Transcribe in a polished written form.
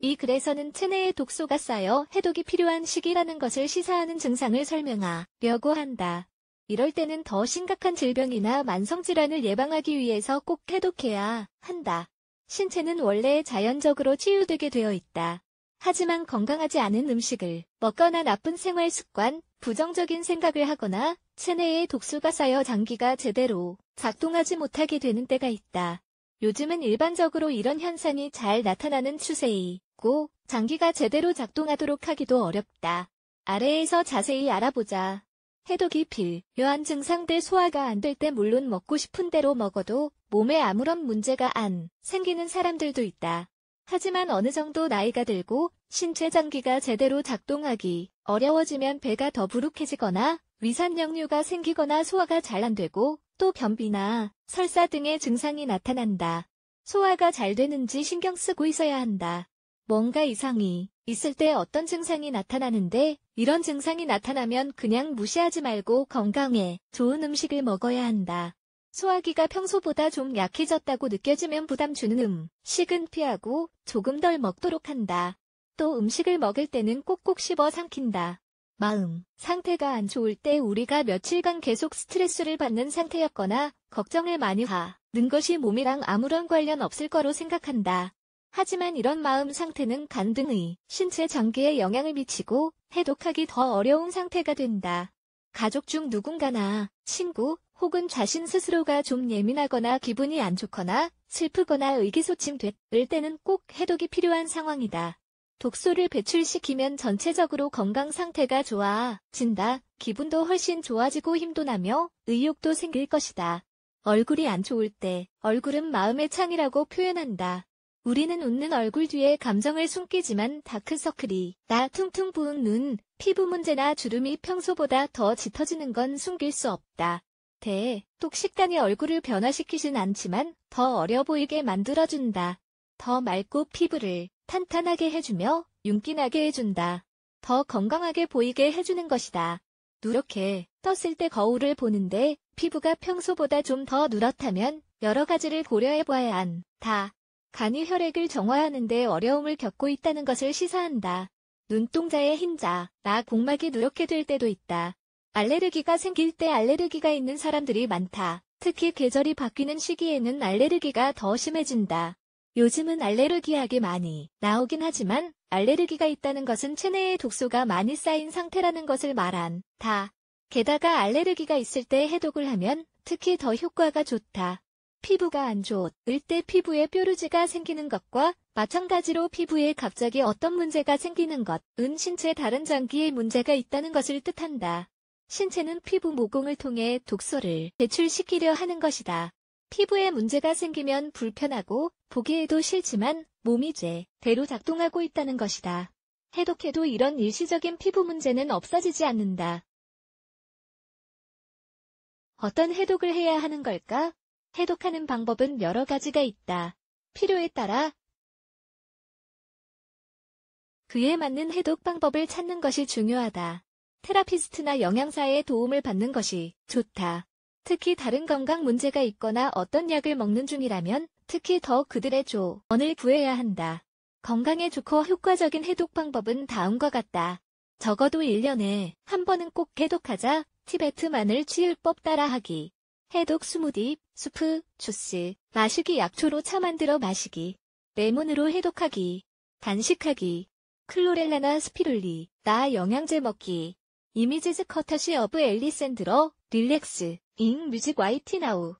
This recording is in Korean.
이 글에서는 체내에 독소가 쌓여 해독이 필요한 시기라는 것을 시사하는 증상을 설명하려고 한다. 이럴 때는 더 심각한 질병이나 만성질환을 예방하기 위해서 꼭 해독해야 한다. 신체는 원래 자연적으로 치유되게 되어 있다. 하지만 건강하지 않은 음식을 먹거나 나쁜 생활 습관, 부정적인 생각을 하거나 체내에 독소가 쌓여 장기가 제대로 작동하지 못하게 되는 때가 있다. 요즘은 일반적으로 이런 현상이 잘 나타나는 추세이고 장기가 제대로 작동하도록 하기도 어렵다. 아래에서 자세히 알아보자. 해독이 필요한 증상들 소화가 안 될 때 물론 먹고 싶은 대로 먹어도 몸에 아무런 문제가 안 생기는 사람들도 있다. 하지만 어느 정도 나이가 들고 신체 장기가 제대로 작동하기 어려워지면 배가 더 부룩해지거나 위산역류가 생기거나 소화가 잘 안 되고 또 변비나 설사 등의 증상이 나타난다. 소화가 잘 되는지 신경 쓰고 있어야 한다. 뭔가 이상이 있을 때 어떤 증상이 나타나는데 이런 증상이 나타나면 그냥 무시하지 말고 건강에 좋은 음식을 먹어야 한다. 소화기가 평소보다 좀 약해졌다고 느껴지면 부담 주는 음식은 피하고 조금 덜 먹도록 한다. 또 음식을 먹을 때는 꼭꼭 씹어 삼킨다. 마음 상태가 안 좋을 때 우리가 며칠간 계속 스트레스를 받는 상태였거나 걱정을 많이 하는 것이 몸이랑 아무런 관련 없을 거로 생각한다. 하지만 이런 마음 상태는 간 등의 신체 장기에 영향을 미치고 해독하기 더 어려운 상태가 된다. 가족 중 누군가나 친구 혹은 자신 스스로가 좀 예민하거나 기분이 안 좋거나 슬프거나 의기소침될 때는 꼭 해독이 필요한 상황이다. 독소를 배출시키면 전체적으로 건강 상태가 좋아진다. 기분도 훨씬 좋아지고 힘도 나며 의욕도 생길 것이다. 얼굴이 안 좋을 때 얼굴은 마음의 창이라고 표현한다. 우리는 웃는 얼굴 뒤에 감정을 숨기지만 다크서클이 나 퉁퉁 부은 눈, 피부 문제나 주름이 평소보다 더 짙어지는 건 숨길 수 없다. 대독 식단이 얼굴을 변화시키진 않지만 더 어려 보이게 만들어준다. 더 맑고 피부를 탄탄하게 해주며 윤기 나게 해준다. 더 건강하게 보이게 해주는 것이다. 누렇게 떴을 때 거울을 보는데 피부가 평소보다 좀 더 누렇다면 여러 가지를 고려해봐야 한다. 간이 혈액을 정화하는 데 어려움을 겪고 있다는 것을 시사한다. 눈동자의 흰자, 나 복막이 누렇게 될 때도 있다. 알레르기가 생길 때 알레르기가 있는 사람들이 많다. 특히 계절이 바뀌는 시기에는 알레르기가 더 심해진다. 요즘은 알레르기 약이 많이 나오긴 하지만 알레르기가 있다는 것은 체내에 독소가 많이 쌓인 상태라는 것을 말한다. 게다가 알레르기가 있을 때 해독을 하면 특히 더 효과가 좋다. 피부가 안 좋을 때 피부에 뾰루지가 생기는 것과 마찬가지로 피부에 갑자기 어떤 문제가 생기는 것은 신체 다른 장기에 문제가 있다는 것을 뜻한다. 신체는 피부 모공을 통해 독소를 배출시키려 하는 것이다. 피부에 문제가 생기면 불편하고 보기에도 싫지만 몸이 제대로 작동하고 있다는 것이다. 해독해도 이런 일시적인 피부 문제는 없어지지 않는다. 어떤 해독을 해야 하는 걸까? 해독하는 방법은 여러 가지가 있다. 필요에 따라 그에 맞는 해독 방법을 찾는 것이 중요하다. 테라피스트나 영양사의 도움을 받는 것이 좋다. 특히 다른 건강 문제가 있거나 어떤 약을 먹는 중이라면 특히 더 그들의 조언을 구해야 한다. 건강에 좋고 효과적인 해독 방법은 다음과 같다. 적어도 1년에 한 번은 꼭 해독하자. 티베트 마늘 치유법 따라하기. 해독 스무디, 수프, 주스, 마시기 약초로 차 만들어 마시기. 레몬으로 해독하기. 간식하기. 클로렐라나 스피룰리, 나 영양제 먹기. 이미지즈 커터시 어브 엘리샌드러, 릴렉스, 잉 뮤직 와이티 나우.